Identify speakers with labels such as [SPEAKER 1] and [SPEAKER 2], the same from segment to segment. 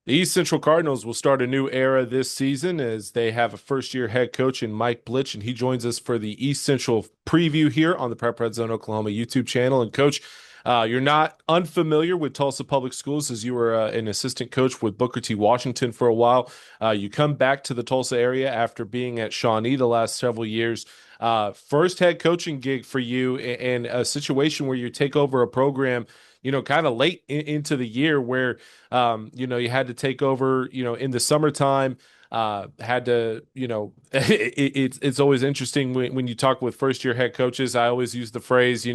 [SPEAKER 1] The East Central Cardinals will start a new era this season as they have a first-year head coach in Mike Blitch, and he joins us for the East Central preview here on the Prep Redzone Oklahoma YouTube channel. And Coach, you're not unfamiliar with Tulsa Public Schools as you were an assistant coach with Booker T. Washington for a while. You come back to the Tulsa area after being at Shawnee the last several years. First head coaching gig for you in a situation where you take over a program, kind of late into the year where you had to take over, in the summertime, had to, it's always interesting when you talk with first year head coaches. I always use the phrase,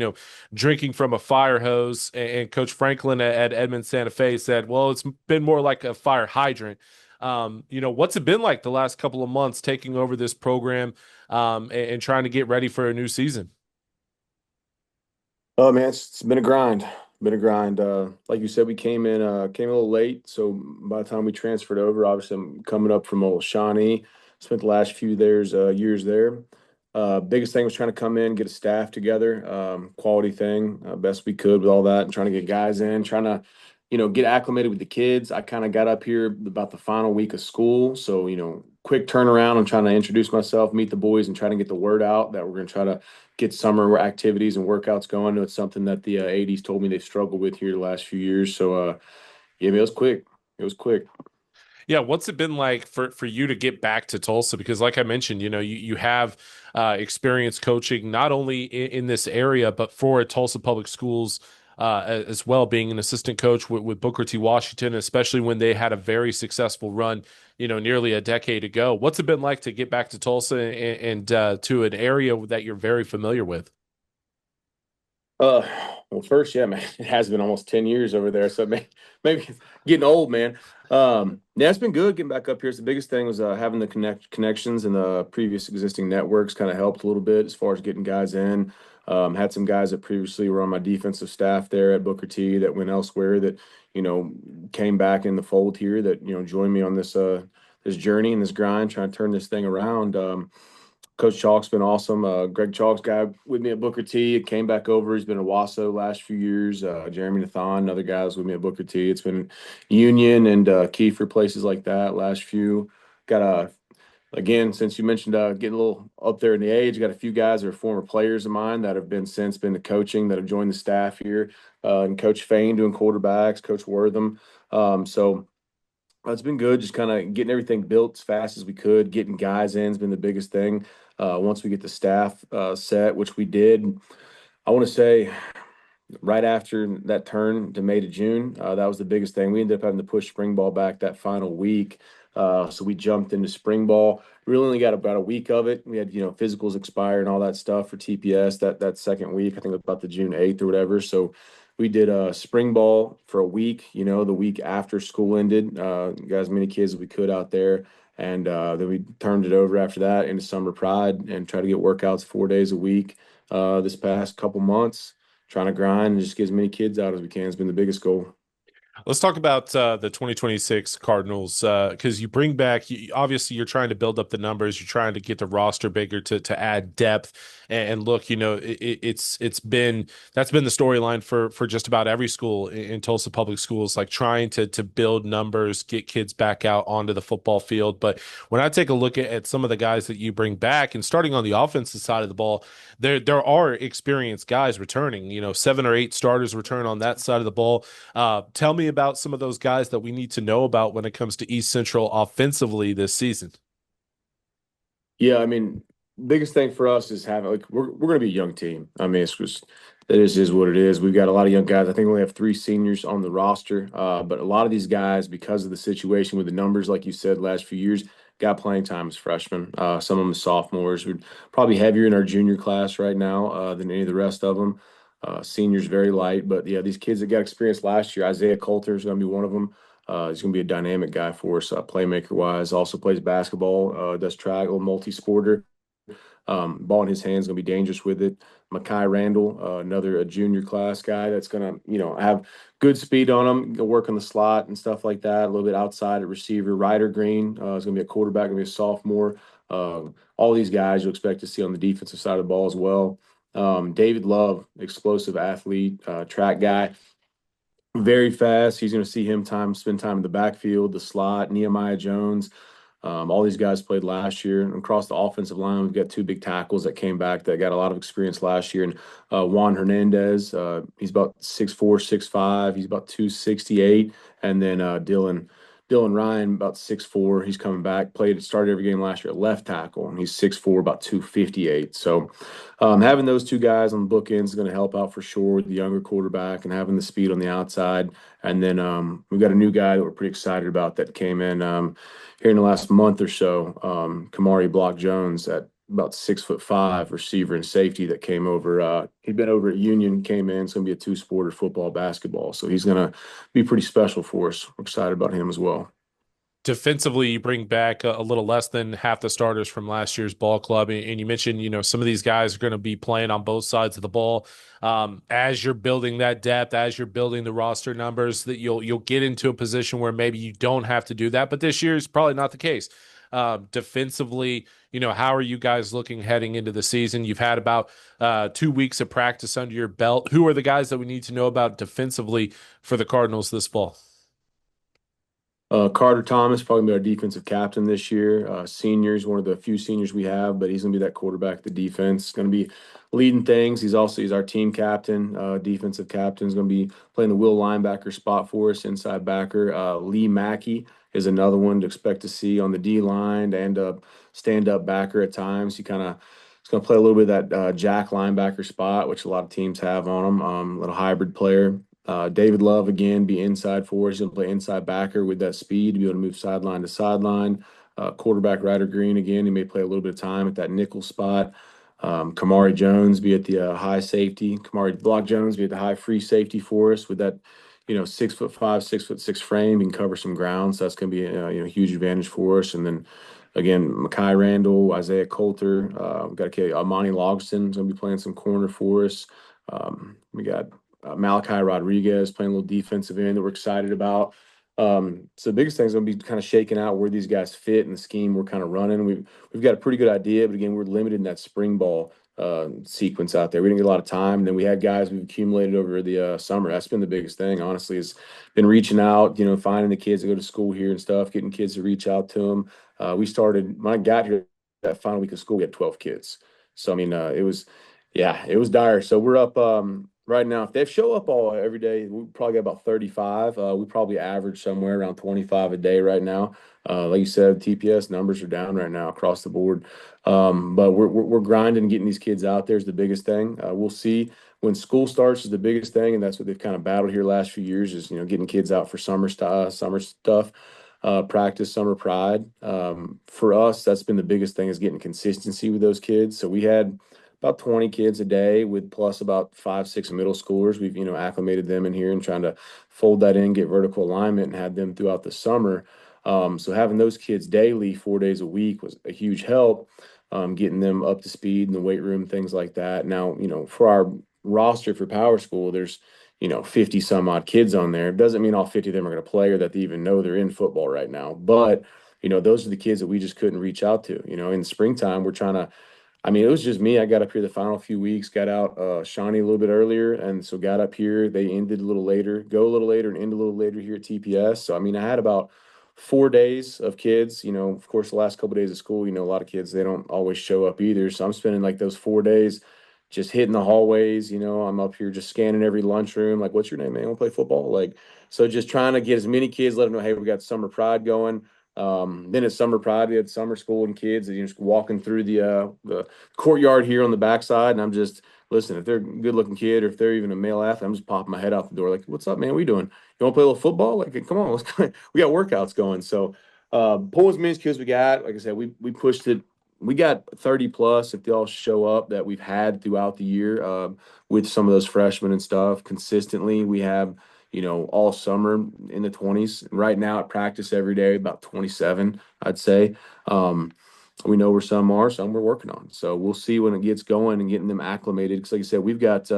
[SPEAKER 1] drinking from a fire hose. And Coach Franklin at Edmond Santa Fe said, well, it's been more like a fire hydrant. What's it been like the last couple of months taking over this program and trying to get ready for a new season?
[SPEAKER 2] Oh man, it's been a grind. Been a grind. Like you said, we came a little late. So by the time we transferred over, obviously I'm coming up from old Shawnee. Spent the last years there. Biggest thing was trying to come in, get a staff together, quality thing, best we could with all that, and trying to get guys in, trying to, get acclimated with the kids. I kind of got up here about the final week of school, so quick turnaround. I'm trying to introduce myself, meet the boys, and trying to get the word out that we're going to try to get summer activities and workouts going. I know it's something that the ADs told me they've struggled with here the last few years. So, yeah, man, it was quick. It was quick.
[SPEAKER 1] Yeah, what's it been like for you to get back to Tulsa? Because, like I mentioned, you have experience coaching not only in this area but for Tulsa Public Schools as well, being an assistant coach with Booker T. Washington, especially when they had a very successful run, nearly a decade ago. What's it been like to get back to Tulsa and to an area that you're very familiar with?
[SPEAKER 2] Uh, well, first, yeah, man, it has been almost 10 years over there. So maybe getting old, man. Yeah, it's been good getting back up here. So the biggest thing was having the connections and the previous existing networks kind of helped a little bit as far as getting guys in. Had some guys that previously were on my defensive staff there at Booker T that went elsewhere that, you know, came back in the fold here that, joined me on this journey and this grind, trying to turn this thing around. Coach Chalk's been awesome. Greg Chalk's guy with me at Booker T. Came back over. He's been at Wasso last few years. Jeremy Nathan, another guy was with me at Booker T. It's been Union and Kiefer, places like that last few. Got again, since you mentioned getting a little up there in the age, got a few guys that are former players of mine that have been to coaching, that have joined the staff here. And Coach Fain doing quarterbacks, Coach Wortham. So it's been good, just kind of getting everything built as fast as we could. Getting guys in has been the biggest thing. Once we get the staff set, which we did, I want to say right after that turn to May to June, that was the biggest thing. We ended up having to push spring ball back that final week. So we jumped into spring ball. We really only got about a week of it. We had, physicals expire and all that stuff for TPS that second week. I think it was about the June 8th or whatever. So we did spring ball for a week, the week after school ended. Got as many kids as we could out there. And then we turned it over after that into Summer Pride and try to get workouts 4 days a week this past couple months, trying to grind and just get as many kids out as we can has been the biggest goal.
[SPEAKER 1] Let's talk about the 2026 Cardinals because you bring back, obviously, you're trying to build up the numbers. You're trying to get the roster bigger to add depth. And look, it's been that's been the storyline for just about every school in Tulsa Public Schools, like trying to build numbers, get kids back out onto the football field. But when I take a look at some of the guys that you bring back, and starting on the offensive side of the ball, there are experienced guys returning. 7 or 8 starters return on that side of the ball. Tell me about some of those guys that we need to know about when it comes to East Central offensively this season.
[SPEAKER 2] Yeah, I mean, biggest thing for us is having like we're gonna be a young team. I mean, it's just it is what it is. We've got a lot of young guys. I think we only have 3 seniors on the roster, but a lot of these guys, because of the situation with the numbers, like you said, last few years, got playing time as freshmen. Some of them as sophomores. We're probably heavier in our junior class right now than any of the rest of them. Seniors very light, but yeah, these kids that got experience last year. Isaiah Coulter is going to be one of them. He's going to be a dynamic guy for us, playmaker wise. Also plays basketball, does track, a multi-sporter. Ball in his hands, going to be dangerous with it. Makai Randall, another a junior class guy that's going to, have good speed on him, go work on the slot and stuff like that. A little bit outside at receiver. Ryder Green is going to be a quarterback, going to be a sophomore. All these guys you'll expect to see on the defensive side of the ball as well. David Love, explosive athlete, track guy. very fast. He's going to see him spend time in the backfield, the slot, Nehemiah Jones. All these guys played last year. And across the offensive line, we've got two big tackles that came back that got a lot of experience last year. And Juan Hernandez, he's about 6'4", 6'5". He's about 268. And then Dylan Ryan, about 6'4". He's coming back, started every game last year at left tackle, and he's 6'4", about 258. So having those two guys on the bookends is going to help out for sure with the younger quarterback and having the speed on the outside. And then we've got a new guy that we're pretty excited about that came in here in the last month or so, Kamari Block Jones at about 6'5", receiver and safety that came over. He'd been over at Union, came in. It's going to be a two-sporter, football, basketball. So he's going to be pretty special for us. We're excited about him as well.
[SPEAKER 1] Defensively, you bring back a little less than half the starters from last year's ball club, and you mentioned, some of these guys are going to be playing on both sides of the ball. As you're building that depth, as you're building the roster numbers, that you'll get into a position where maybe you don't have to do that. But this year is probably not the case. Defensively, how are you guys looking heading into the season? You've had about 2 weeks of practice under your belt. Who are the guys that we need to know about defensively for the Cardinals this fall?
[SPEAKER 2] Carter Thomas probably gonna be our defensive captain this year. Seniors, one of the few seniors we have, but he's gonna be that quarterback, the defense. Going to be leading things. He's our team captain, defensive captain. He's going to be playing the will linebacker spot for us, inside backer. Lee Mackey is another one to expect to see on the D line and stand up backer at times. He's going to play a little bit of that jack linebacker spot, which a lot of teams have on him. Little hybrid player. David Love again be inside for us. He's going to play inside backer with that speed to be able to move sideline to sideline. Quarterback Ryder Green again. He may play a little bit of time at that nickel spot. Kamari Jones be at the high safety. Kamari Block Jones be at the high free safety for us with that 6'5", 6'6" frame. He can cover some ground, so that's going to be a huge advantage for us. And then again, Makai Randall, Isaiah Coulter. We've got a kid, Amani Logston is going to be playing some corner for us. We got Malachi Rodriguez playing a little defensive end that we're excited about. So the biggest thing is going to be kind of shaking out where these guys fit in the scheme we're kind of running. We've got a pretty good idea, but again, we're limited in that spring ball sequence out there. We didn't get a lot of time. And then we had guys we've accumulated over the summer. That's been the biggest thing, honestly, is been reaching out, finding the kids that go to school here and stuff, getting kids to reach out to them. When I got here that final week of school, we had 12 kids. So, I mean, it was dire. So we're up right now. If they show up every day, we probably got about 35. We probably average somewhere around 25 a day right now. Like you said, TPS numbers are down right now across the board. But we're grinding, getting these kids out there is the biggest thing. We'll see when school starts is the biggest thing, and that's what they've kind of battled here last few years is getting kids out for summer stuff. Practice, summer pride. For us, that's been the biggest thing is getting consistency with those kids. So we had about 20 kids a day with plus about 5, 6 middle schoolers. We've, acclimated them in here and trying to fold that in, get vertical alignment and had them throughout the summer. So having those kids daily, 4 days a week was a huge help, getting them up to speed in the weight room, things like that. Now, for our roster for Power School, there's, 50 some odd kids on there. It doesn't mean all 50 of them are going to play or that they even know they're in football right now. But, those are the kids that we just couldn't reach out to. In the springtime, we're trying to, it was just me. I got up here the final few weeks, got out Shawnee a little bit earlier, and so got up here. They ended a little later, go a little later, and end a little later here at TPS. So, I had about 4 days of kids. Of course, the last couple of days of school, a lot of kids, they don't always show up either. So I'm spending like those 4 days just hitting the hallways. I'm up here just scanning every lunchroom. Like, what's your name, man? Want to play football? Like, so just trying to get as many kids, let them know, hey, we got Summer Pride going. Then at Summer Pride, we had summer school and kids, and just walking through the courtyard here on the backside. And I'm just, listen, if they're a good looking kid or if they're even a male athlete, I'm just popping my head out the door. Like, what's up, man? What are you doing? You want to play a little football? Like, come on, we got workouts going. So, pull as many kids we got. Like I said, we pushed it. We got 30 plus if they all show up that we've had throughout the year, with some of those freshmen and stuff consistently. We have, all summer in the 20s. Right now at practice every day, about 27, I'd say. We know where some are, some we're working on. So we'll see when it gets going and getting them acclimated. Because like I said, we've got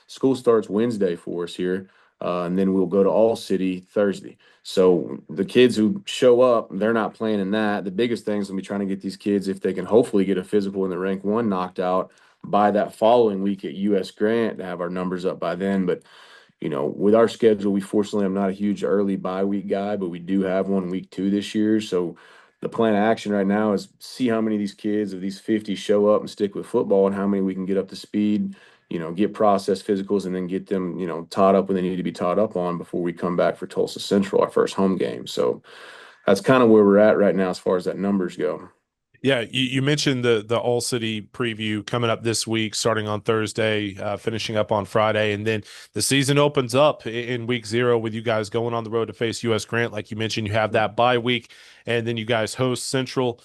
[SPEAKER 2] school starts Wednesday for us here, and then we'll go to All City Thursday. So the kids who show up, they're not playing in that. The biggest thing is going to be trying to get these kids, if they can hopefully get a physical in the rank one knocked out by that following week at US Grant to have our numbers up by then. But with our schedule, we fortunately, I'm not a huge early bye week guy, but we do have one week 2 this year. So the plan of action right now is see how many of these kids of these 50 show up and stick with football, and how many we can get up to speed, get process physicals, and then get them, taught up when they need to be taught up on before we come back for Tulsa Central, our first home game. So that's kind of where we're at right now as far as that numbers go.
[SPEAKER 1] Yeah, you mentioned the All City preview coming up this week, starting on Thursday, finishing up on Friday, and then the season opens up in week 0 with you guys going on the road to face U.S. Grant. Like you mentioned, you have that bye week, and then you guys host Central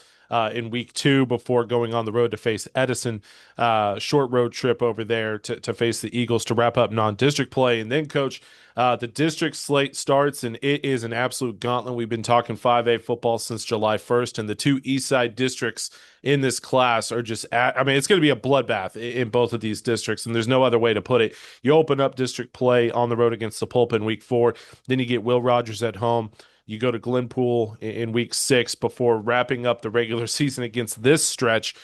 [SPEAKER 1] in week 2 before going on the road to face Edison. Short road trip over there to face the Eagles to wrap up non-district play, and then Coach. The district slate starts, and it is an absolute gauntlet. We've been talking 5A football since July 1st, and the 2 East Side districts in this class are I mean, it's going to be a bloodbath in both of these districts, and there's no other way to put it. You open up district play on the road against the Pulp in week 4, then you get Will Rogers at home. You go to Glenpool in week 6 before wrapping up the regular season against this stretch,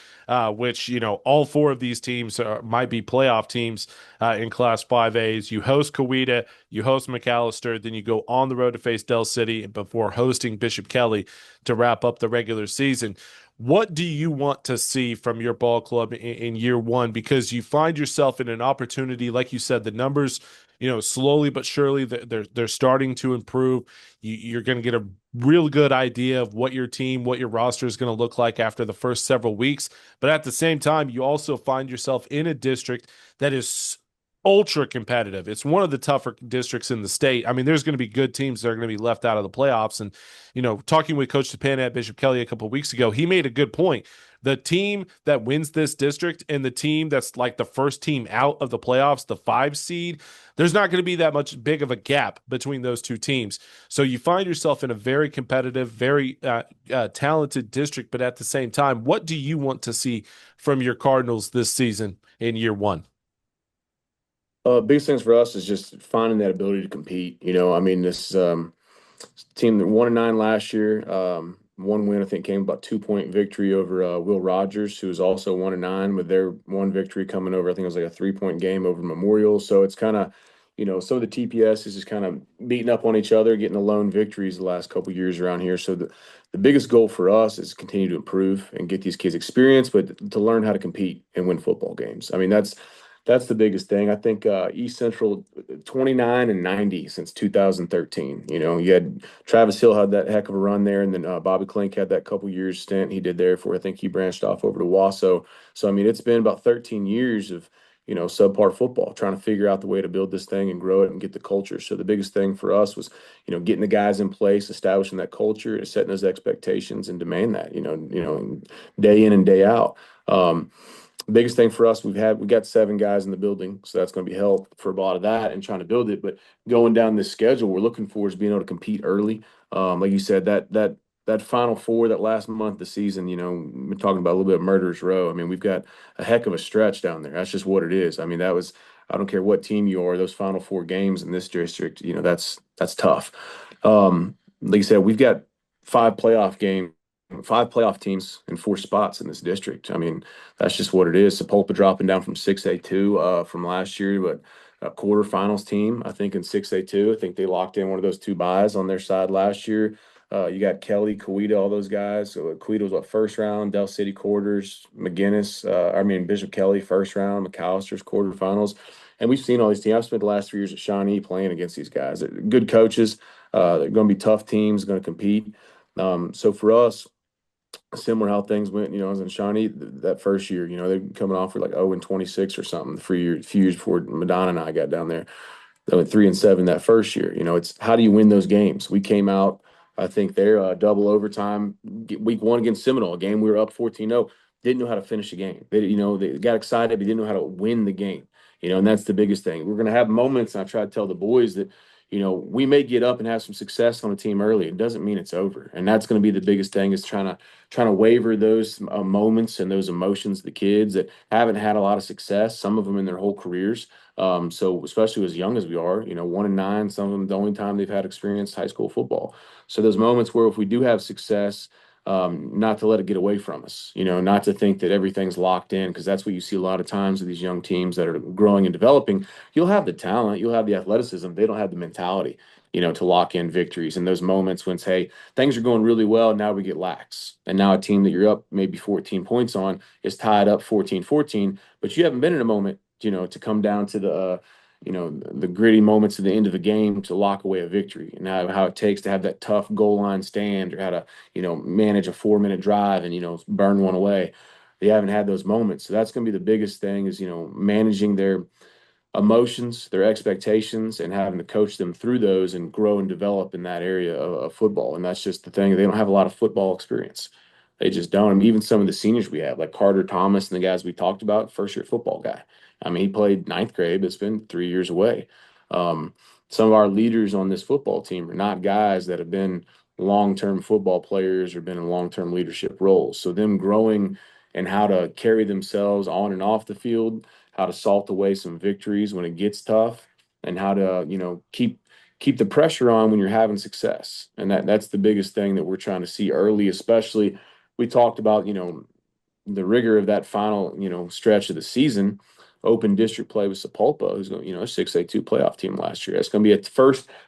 [SPEAKER 1] which, all 4 of these teams might be playoff teams in Class 5As. You host Coweta, you host McAllister, then you go on the road to face Del City before hosting Bishop Kelly to wrap up the regular season. What do you want to see from your ball club in year 1? Because you find yourself in an opportunity, like you said, the numbers, slowly but surely they're starting to improve. You're going to get a real good idea of what your team, what your roster is going to look like after the first several weeks. But at the same time, you also find yourself in a district that is ultra competitive. It's one of the tougher districts in the state. I mean, there's going to be good teams that are going to be left out of the playoffs. And, talking with Coach Tapana at Bishop Kelly a couple of weeks ago, he made a good point. The team that wins this district and the team that's like the first team out of the playoffs, the 5 seed, there's not going to be that much big of a gap between those 2 teams. So you find yourself in a very competitive, very talented district. But at the same time, what do you want to see from your Cardinals this season in year 1?
[SPEAKER 2] Biggest things for us is just finding that ability to compete. I mean, this team that 1-9 last year, one win I think came about 2-point victory over Will Rogers, who was also 1-9 with their one victory coming over. I think it was like a 3-point game over Memorial. So it's kind of, some of the TPS is just kind of beating up on each other, getting the lone victories the last couple years around here. So the biggest goal for us is to continue to improve and get these kids experience, but to learn how to compete and win football games. I mean, that's the biggest thing. I think East Central 29-90 since 2013. You had Travis Hill had that heck of a run there, and then Bobby Klink had that couple years stint he did there for I think he branched off over to Wasso. So I mean, it's been about 13 years of subpar football, trying to figure out the way to build this thing and grow it and get the culture. So the biggest thing for us was getting the guys in place, establishing that culture, and setting those expectations and demand that day in and day out. Biggest thing for us, we got 7 guys in the building, so that's going to be help for a lot of that and trying to build it. But going down this schedule, we're looking for is being able to compete early. Like you said, that Final Four, that last month of the season, we're talking about a little bit of murderer's row. I mean, we've got a heck of a stretch down there. That's just what it is. I mean, I don't care what team you are, those Final Four games in this district, that's tough. Like you said, we've got 5 playoff teams in 4 spots in this district. I mean, that's just what it is. Sepulpa dropping down from 6A2 from last year, but a quarterfinals team, I think, in 6A2. I think they locked in one of those 2 buys on their side last year. You got Kelly, Coweta, all those guys. So Coweta was first round, Del City quarters, Bishop Kelly first round, McAllister's quarterfinals. And we've seen all these teams. I've spent the last 3 years at Shawnee playing against these guys. They're good coaches. They're going to be tough teams, going to compete. So for us, similar how things went, I was in Shawnee that first year, they're coming off for like 0-26 or something the few years before Madonna and I got down there. They went 3-7 that first year. It's how do you win those games? We came out, I think they're double overtime week 1 against Seminole, a game we were up 14-0, didn't know how to finish the game. They got excited, but didn't know how to win the game, and that's the biggest thing. We're going to have moments, and I try to tell the boys that, we may get up and have some success on a team early. It doesn't mean it's over. And that's going to be the biggest thing is trying to waver those moments and those emotions, the kids that haven't had a lot of success, some of them in their whole careers. So especially as young as we are, 1-9, some of them, the only time they've had experienced high school football. So those moments where if we do have success, not to let it get away from us, not to think that everything's locked in, because that's what you see a lot of times with these young teams that are growing and developing. You'll have the talent, you'll have the athleticism, they don't have the mentality, to lock in victories. And those moments when, hey, things are going really well, now we get lax. And now a team that you're up maybe 14 points on is tied up 14-14, but you haven't been in a moment, to come down to the gritty moments at the end of a game to lock away a victory, and how it takes to have that tough goal line stand, or how to, manage a 4-minute drive and, burn one away. They haven't had those moments. So that's going to be the biggest thing is, managing their emotions, their expectations, and having to coach them through those and grow and develop in that area of football. And that's just the thing. They don't have a lot of football experience. They just don't. I mean, even some of the seniors we have, like Carter Thomas and the guys we talked about, first year football guy. I mean, he played ninth grade, but it's been 3 years away. Um, some of our leaders on this football team are not guys that have been long-term football players or been in long-term leadership roles. So them growing and how to carry themselves on and off the field, how to salt away some victories when it gets tough, and how to, keep the pressure on when you're having success. And that's the biggest thing that we're trying to see early, especially. We talked about, the rigor of that final, stretch of the season. Open district play with Sepulpa, who's going, a 6A2 playoff team last year. It's going to be a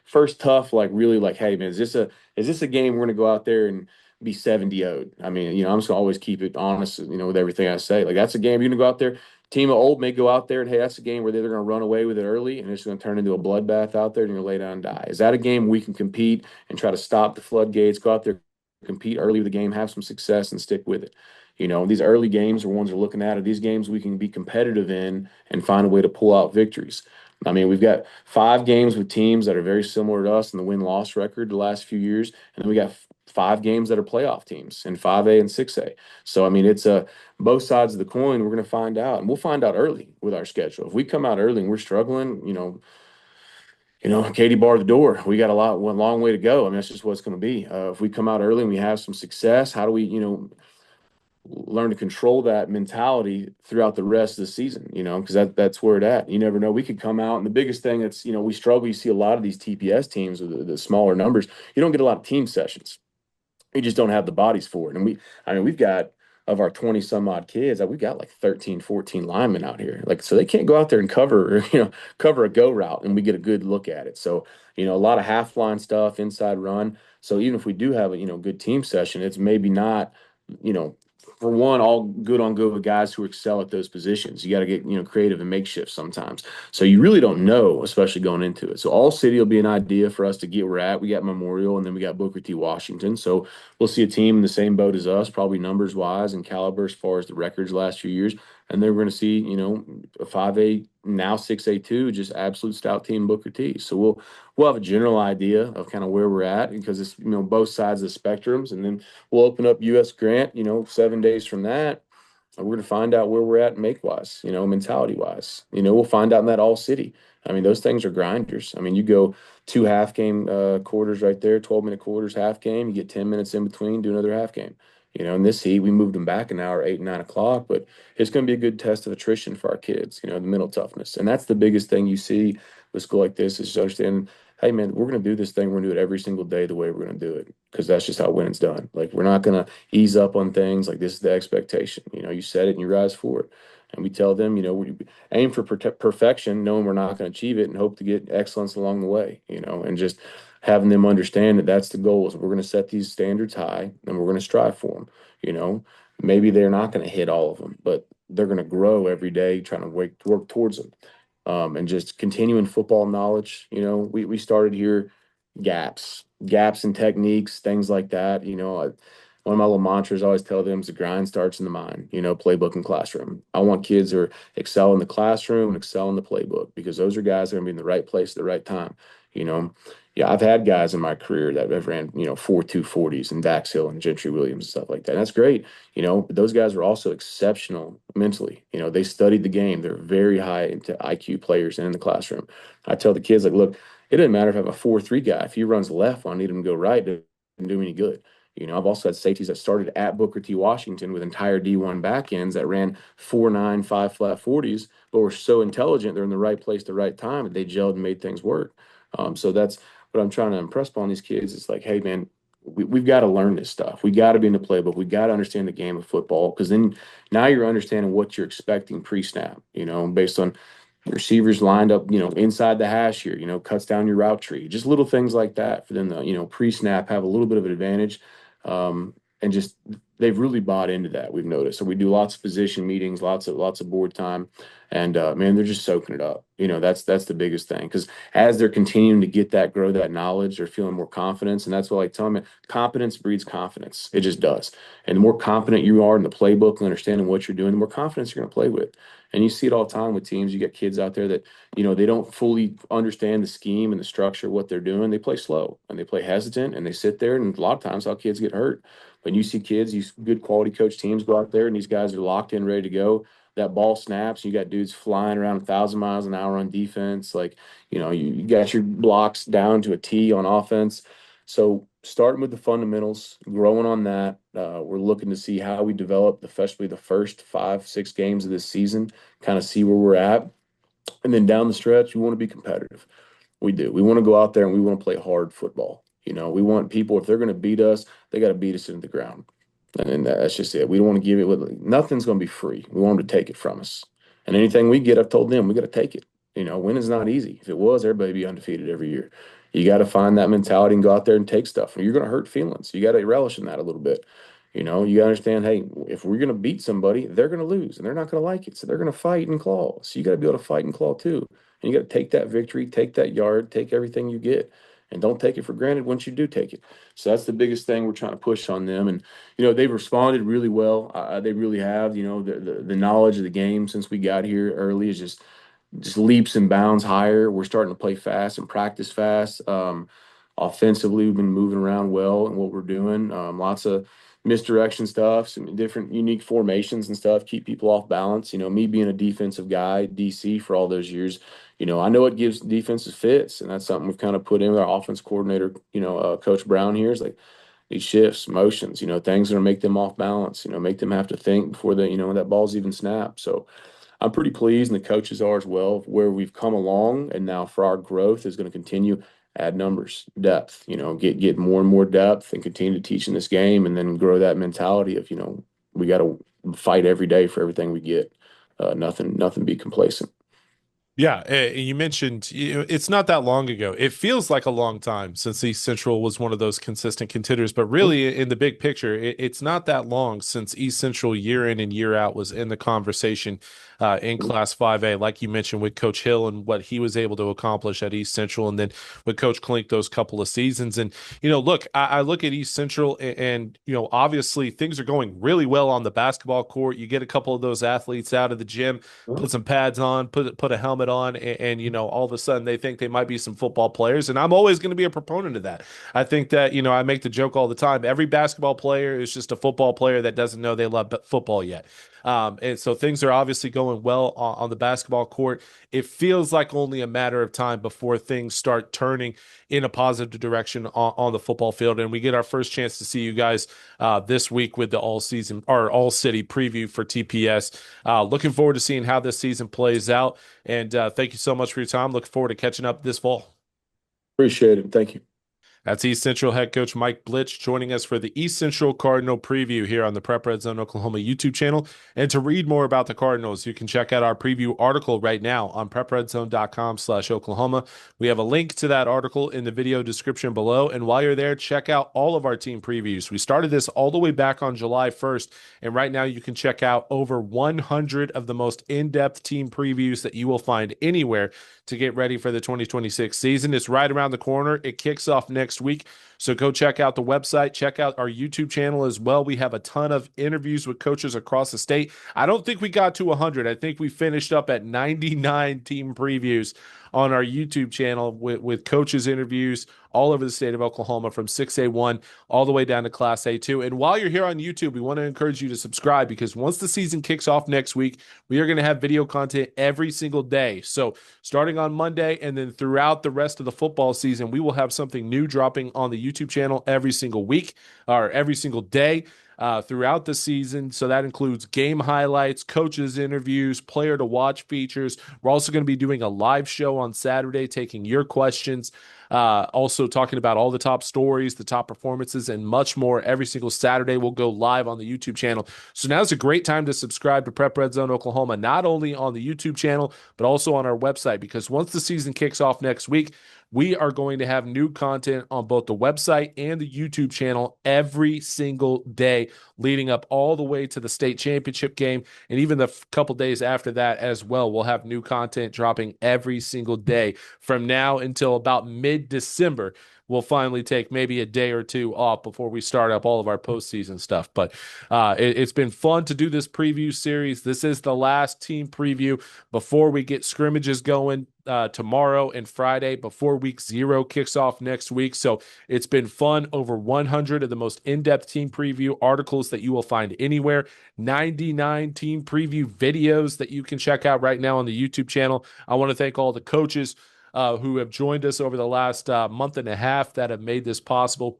[SPEAKER 2] first tough, like really like, hey man, is this a game we're going to go out there and be 70-0? I mean, I'm just going to always keep it honest, with everything I say. Like that's a game you're going to go out there. Team of old may go out there and, hey, that's a game where they're going to run away with it early and it's going to turn into a bloodbath out there and you're going to lay down and die. Is that a game we can compete and try to stop the floodgates, go out there, compete early with the game, have some success, and stick with it? These early games are ones we're looking at. Are these games we can be competitive in and find a way to pull out victories? I mean, we've got 5 games with teams that are very similar to us in the win-loss record the last few years, and then we got 5 games that are playoff teams in 5A and 6A. So, I mean, it's both sides of the coin. We're going to find out, and we'll find out early with our schedule. If we come out early and we're struggling, Katie barred the door. We got one long way to go. I mean, that's just what it's going to be. If we come out early and we have some success, how do we, learn to control that mentality throughout the rest of the season, because that's where it at. You never know. We could come out, and the biggest thing that's, we struggle. You see a lot of these TPS teams with the smaller numbers. You don't get a lot of team sessions. We just don't have the bodies for it. And we've got, of our 20 some odd kids, we've got like 13, 14 linemen out here. Like, so they can't go out there and cover a go route and we get a good look at it. So, a lot of half line stuff, inside run. So even if we do have a, good team session, it's maybe not, you know, for one, all good on good with guys who excel at those positions. You got to get, creative and make shifts sometimes. So you really don't know, especially going into it. So all city will be an idea for us to get where we're at. We got Memorial and then we got Booker T. Washington. So we'll see a team in the same boat as us, probably numbers wise and caliber as far as the records last few years. And then we're going to see, a 5A, now 6A2, just absolute stout team Booker T. So we'll have a general idea of kind of where we're at, because it's, both sides of the spectrums. And then we'll open up US Grant, 7 days from that. And we're going to find out where we're at make wise, mentality wise. We'll find out in that all city. I mean, those things are grinders. I mean, you go 2 half game quarters right there, 12-minute quarters, half game. You get 10 minutes in between, do another half game. In this heat, we moved them back an hour, 8 and 9 o'clock, but it's going to be a good test of attrition for our kids, the mental toughness. And that's the biggest thing you see with school like this, is just understanding, hey, man, we're going to do this thing. We're going to do it every single day the way we're going to do it, because that's just how winning's done. Like, we're not going to ease up on things. Like, this is the expectation. You set it and you rise for it. And we tell them, we aim for perfection, knowing we're not going to achieve it, and hope to get excellence along the way, and just having them understand that that's the goal. Is we're going to set these standards high and we're going to strive for them. Maybe they're not going to hit all of them, but they're going to grow every day trying to work towards them. And just continuing football knowledge. We started here, gaps and techniques, things like that. One of my little mantras I always tell them is the grind starts in the mind, playbook and classroom. I want kids who excel in the classroom and excel in the playbook, because those are guys that are going to be in the right place at the right time. Yeah, I've had guys in my career that have ran, 4.2 40s and Dax Hill and Gentry Williams and stuff like that. And that's great. But those guys are also exceptional mentally. They studied the game. They're very high into IQ players and in the classroom. I tell the kids, like, look, it doesn't matter if I have a 4.3 guy. If he runs left when I need him to go right, it doesn't do me any good. I've also had safeties that started at Booker T. Washington with entire D1 back ends that ran 4.9, 5 flat 40s, but were so intelligent. They're in the right place at the right time, and they gelled and made things work. So that's what I'm trying to impress upon these kids. It's like, hey, man, we've got to learn this stuff. We got to be in the playbook. We got to understand the game of football because then now you're understanding what you're expecting pre-snap, based on receivers lined up, inside the hash here, cuts down your route tree, just little things like that for them to, pre-snap have a little bit of an advantage. And just they've really bought into that. We've noticed. So we do lots of position meetings, lots of board time, and man, they're just soaking it up. That's the biggest thing because as they're continuing to get that, grow that knowledge, they're feeling more confidence, and that's what I tell them. Competence breeds confidence. It just does. And the more confident you are in the playbook and understanding what you're doing, the more confidence you're going to play with. And you see it all the time with teams. You get kids out there that, they don't fully understand the scheme and the structure of what they're doing. They play slow and they play hesitant and they sit there. And a lot of times how kids get hurt. When you see kids, these good quality coach teams go out there and these guys are locked in, ready to go. That ball snaps, you got dudes flying around 1,000 miles an hour on defense. Like, you got your blocks down to a T on offense. So starting with the fundamentals, growing on that, we're looking to see how we develop, especially the first 5, 6 games of this season, kind of see where we're at. And then down the stretch, we want to be competitive. We do. We want to go out there and we want to play hard football. We want people, if they're going to beat us, they got to beat us into the ground. And then that's just it. We don't want to give it, nothing's going to be free. We want them to take it from us. And anything we get, I've told them, we got to take it. Winning's not easy. If it was, everybody'd be undefeated every year. You got to find that mentality and go out there and take stuff. You're going to hurt feelings. You got to relish in that a little bit. You got to understand, hey, if we're going to beat somebody, they're going to lose and they're not going to like it. So they're going to fight and claw. So you got to be able to fight and claw too. And you got to take that victory, take that yard, take everything you get, and don't take it for granted once you do take it. So that's the biggest thing we're trying to push on them. And they've responded really well. They really have. The knowledge of the game since we got here early is just leaps and bounds higher. We're starting to play fast and practice fast. Offensively, we've been moving around well in what we're doing. Lots of misdirection stuff, some different unique formations and stuff, keep people off balance. Me being a defensive guy, DC for all those years, I know it gives defenses fits, and that's something we've kind of put in with our offense coordinator, Coach Brown here is like these shifts, motions, things that are make them off balance, make them have to think before they, that ball's even snapped. So I'm pretty pleased, and the coaches are as well, where we've come along, and now for our growth is going to continue add numbers, depth, get more and more depth and continue to teach in this game and then grow that mentality of, we got to fight every day for everything we get. Nothing be complacent.
[SPEAKER 1] Yeah, you mentioned it's not that long ago. It feels like a long time since East Central was one of those consistent contenders, but really in the big picture, it's not that long since East Central year in and year out was in the conversation in Class 5A, like you mentioned with Coach Hill and what he was able to accomplish at East Central, and then with Coach Klink those couple of seasons. And, look, I look at East Central and, obviously things are going really well on the basketball court. You get a couple of those athletes out of the gym, put some pads on, put a helmet on, and all of a sudden they think they might be some football players. And I'm always going to be a proponent of that. I think that, I make the joke all the time. Every basketball player is just a football player that doesn't know they love football yet. And so things are obviously going well on the basketball court. It feels like only a matter of time before things start turning in a positive direction on the football field. And we get our first chance to see you guys this week with the all season or all city preview for TPS. Looking forward to seeing how this season plays out. And thank you so much for your time. Looking forward to catching up this fall.
[SPEAKER 2] Appreciate it. Thank you.
[SPEAKER 1] That's East Central head coach Mike Blitch joining us for the East Central Cardinal preview here on the Prep Redzone Oklahoma YouTube channel. And to read more about the Cardinals, you can check out our preview article right now on prepredzone.com/Oklahoma. We have a link to that article in the video description below. And while you're there, check out all of our team previews. We started this all the way back on July 1st. And right now you can check out over 100 of the most in-depth team previews that you will find anywhere to get ready for the 2026 season. It's right around the corner. It kicks off next week. So go check out the website, check out our YouTube channel as well. We have a ton of interviews with coaches across the state. I don't think we got to 100. I think we finished up at 99 team previews on our YouTube channel with coaches interviews all over the state of Oklahoma from 6A1 all the way down to Class A2. And while you're here on YouTube, we want to encourage you to subscribe because once the season kicks off next week, we are going to have video content every single day. So starting on Monday and then throughout the rest of the football season, we will have something new dropping on the YouTube channel every single week or every single day. Throughout the season. So that includes game highlights, coaches interviews, player to watch features. We're also going to be doing a live show on Saturday, taking your questions. Also talking about all the top stories, the top performances, and much more every single Saturday. We'll go live on the YouTube channel. So now's a great time to subscribe to Prep Red Zone Oklahoma, not only on the YouTube channel, but also on our website, because once the season kicks off next week, we are going to have new content on both the website and the YouTube channel every single day, leading up all the way to the state championship game. And even the couple days after that as well, we'll have new content dropping every single day from now until about mid-December. We'll finally take maybe a day or two off before we start up all of our postseason stuff. But it's been fun to do this preview series. This is the last team preview before we get scrimmages going tomorrow and Friday, before week 0 kicks off next week. So it's been fun. Over 100 of the most in-depth team preview articles that you will find anywhere, 99 team preview videos that you can check out right now on the YouTube channel. I want to thank all the coaches who have joined us over the last month and a half that have made this possible.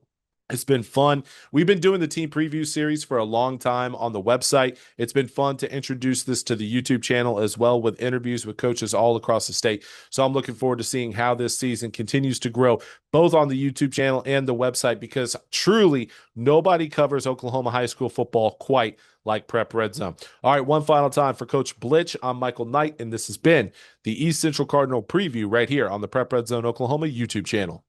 [SPEAKER 1] It's been fun. We've been doing the team preview series for a long time on the website. It's been fun to introduce this to the YouTube channel as well, with interviews with coaches all across the state. So I'm looking forward to seeing how this season continues to grow, both on the YouTube channel and the website, because truly nobody covers Oklahoma high school football quite like Prep Red Zone. All right, one final time for Coach Blitch. I'm Michael Knight, and this has been the East Central Cardinal preview right here on the Prep Red Zone Oklahoma YouTube channel.